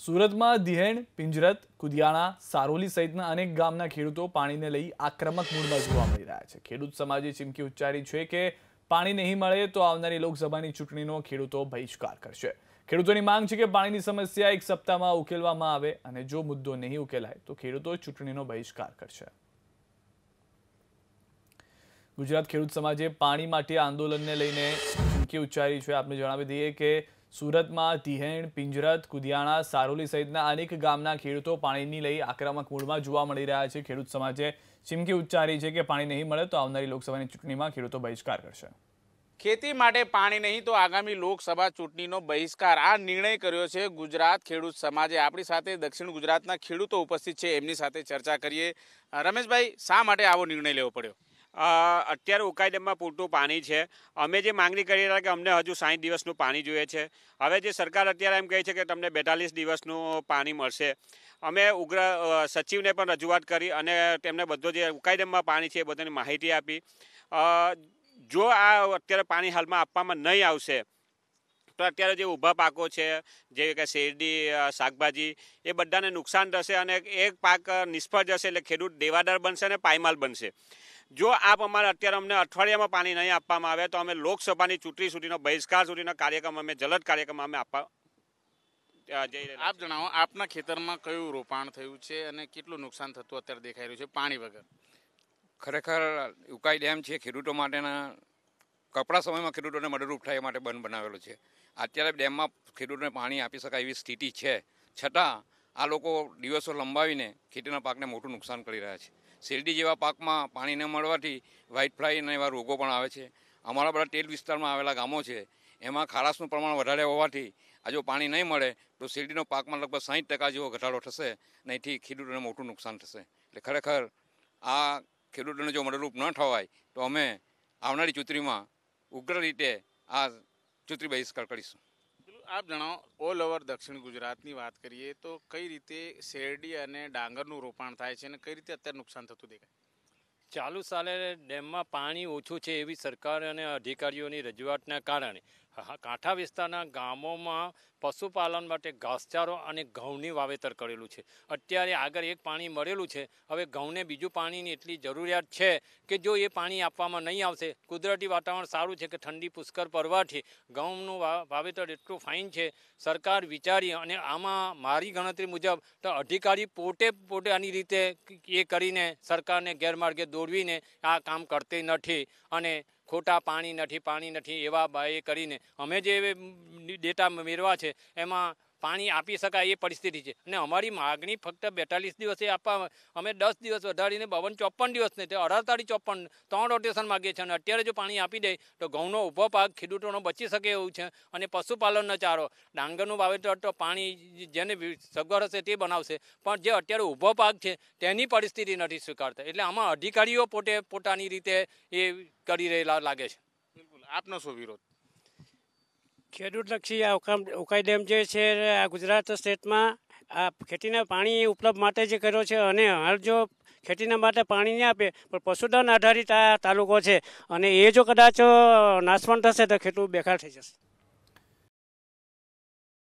સુરતમાં દિહેણ, પિંજરત, કુદિયાણા, સારોલી સહિતના અનેક ગામના ખેડૂતો પાણીને લઈ આક્રમક મૂડમાં જોવા મળી રહ્યા છે। ખેડૂત સમાજે ચીમકી ઉચ્ચારી છે કે પાણી નહીં મળે તો આવનારી લોકસભાની ચૂંટણીનો ખેડૂતો બહિષ્કાર કરશે। ખેડૂતોની માંગ છે કે પાણીની સમસ્યા એક સપ્તાહમાં ઉકેલવામાં આવે અને જો મુદ્દો નહીં ઉકેલાય તો ખેડૂતો ચૂંટણીનો બહિષ્કાર કરશે। ગુજરાત ખેડૂત સમાજે પાણી માટે આંદોલનને લઈને ચીમકી ઉચ્ચારી છે। આપને જણાવી દઈએ કે સુરતમાં દિહેણ, પિંજરત, કુદિયાણા, સારોલી સહિતના અનેક ગામના ખેડૂતો પાણીની લઈ આક્રમક મૂડમાં જોવા મળી રહ્યા છે। ખેડૂત સમાજે ચીમકી ઉચ્ચારી છે કે પાણી નહીં મળે તો આવનારી લોકસભાની ચૂંટણીમાં ખેડૂતો બહિષ્કાર કરશે। ખેતી માટે પાણી નહીં તો આગામી લોકસભા ચૂંટણીનો બહિષ્કાર, આ નિર્ણય કર્યો છે ગુજરાત ખેડૂત સમાજે। આપણી સાથે દક્ષિણ ગુજરાતના ખેડૂતો ઉપસ્થિત છે, એમની સાથે ચર્ચા કરીએ। રમેશભાઈ, શા માટે આવો નિર્ણય લેવો પડ્યો? અત્યારે ઉકાઈ ડેમમાં પૂરતું પાણી છે। અમે જે માંગણી કરી રહ્યા કે અમને હજુ 60 દિવસનું પાણી જોઈએ છે। હવે જે સરકાર અત્યારે એમ કહે છે કે તમને 42 દિવસનું પાણી મળશે। અમે ઉગ્ર સચિવને પણ રજૂઆત કરી અને તેમને બધો જે ઉકાઈ ડેમમાં પાણી છે એ બધાની માહિતી આપી। જો આ અત્યારે પાણી હાલમાં આપવામાં નહીં આવશે તો અત્યારે જે ઊભા પાકો છે, જેવી કે શેરડી, શાકભાજી, એ બધાને નુકસાન થશે અને એક પાક નિષ્ફળ જશે એટલે ખેડૂત દેવાદાર બનશે અને પાયમાલ બનશે। જો આ પ્રમાણે અત્યારે અમને અઠવાડિયામાં પાણી નહીં આપવામાં આવે તો અમે લોકસભાની ચૂંટણી સુધીનો બહિષ્કાર સુધીનો કાર્યક્રમ અમે જલદ કાર્યક્રમ અમે આપવા જઈ રહ્યા। આપ જણાવો, આપના ખેતરમાં કયું રોપાણ થયું છે અને કેટલું નુકસાન થતું અત્યારે દેખાઈ રહ્યું છે પાણી વગર? ખરેખર ઉકાઈ ડેમ છે ખેડૂતો માટેના કપરા સમયમાં ખેડૂતોને મદદરૂપ થાય માટે બંધ બનાવેલો છે। અત્યારે ડેમમાં ખેડૂતોને પાણી આપી શકાય એવી સ્થિતિ છે, છતાં આ લોકો દિવસો લંબાવીને ખેતીના પાકને મોટું નુકસાન કરી રહ્યા છે। શેરડી જેવા પાકમાં પાણી ન મળવાથી વ્હાઇટ ફ્લાય અને એવા રોગો પણ આવે છે। અમારા બધા તેલ વિસ્તારમાં આવેલા ગામો છે એમાં ખારાશનું પ્રમાણ વધારે હોવાથી આ જો પાણી નહીં મળે તો શેરડીનો પાકમાં લગભગ 60% જેવો ઘટાડો થશે અને એથી ખેડૂતોને મોટું નુકસાન થશે। એટલે ખરેખર આ ખેડૂતોને જો મદદરૂપ ન થવાય તો અમે આવનારી ચૂંટણીમાં ઉગ્ર રીતે આ ચૂંટણી બહિષ્કાર કરીશું। આપ જણાવો, ઓલ ઓવર દક્ષિણ ગુજરાતની વાત કરીએ તો કઈ રીતે શેરડી અને ડાંગરનું રોપાણ થાય છે અને કઈ રીતે અત્યારે નુકસાન થતું દેખાય? ચાલુ સાલે ડેમમાં પાણી ઓછું છે એવી સરકાર અને અધિકારીઓની રજૂઆતના કારણે કાંઠા વિસ્તારના ગામોમાં પશુપાલન માટે ઘાસચારો અને ઘઉંની વાવેતર કરેલું છે। અત્યારે આગળ એક પાણી મળેલું છે, હવે ઘઉંને બીજું પાણીની એટલી જરૂરિયાત છે કે જો એ પાણી આપવામાં નહીં આવશે, કુદરતી વાતાવરણ સારું છે કે ઠંડી પુષ્કળ પડવાથી ઘઉંનું વાવેતર એટલું ફાઇન છે। સરકાર વિચારી અને આમાં મારી ગણતરી મુજબ તો અધિકારી પોતે આની રીતે એ કરીને સરકારને ગેરમાર્ગે દોરવીને આ કામ કરતી નથી અને ખોટા પાણી નથી એવા બાએ કરીને અમે જે ડેટા મેળવ્યા છે એમાં પાણી આપી શકાય એ પરિસ્થિતિ છે અને અમારી માગણી ફક્ત 42 દિવસે આપવા અમે 10 દિવસ વધારીને 52-54 દિવસને તે 48-54 3 રોટેશન માગીએ છીએ અને અત્યારે જો પાણી આપી દે તો ઘઉંનો ઊભો પાક ખેડૂતોનો બચી શકે એવું છે અને પશુપાલનનો ચારો, ડાંગરનું વાવેતર તો પાણી જેને સગવડ હશે તે બનાવશે, પણ જે અત્યારે ઊભો પાક છે તેની પરિસ્થિતિ નથી સ્વીકારતા। એટલે આમાં અધિકારીઓ પોતાની રીતે એ કરી રહેલા લાગે છે। બિલકુલ, આપનો શું વિરોધ? ખેડૂતલક્ષી આ ઉકાઈ ડેમ જે છે આ ગુજરાત સ્ટેટમાં આ ખેતીના પાણી ઉપલબ્ધ માટે જે કર્યો છે અને હાલ જો ખેતીના માટે પાણી નહીં આપે પણ પશુધન આધારિત આ તાલુકો છે અને એ જો કદાચ નાશવંત થશે તો ખેડૂત બેકાર થઈ જશે।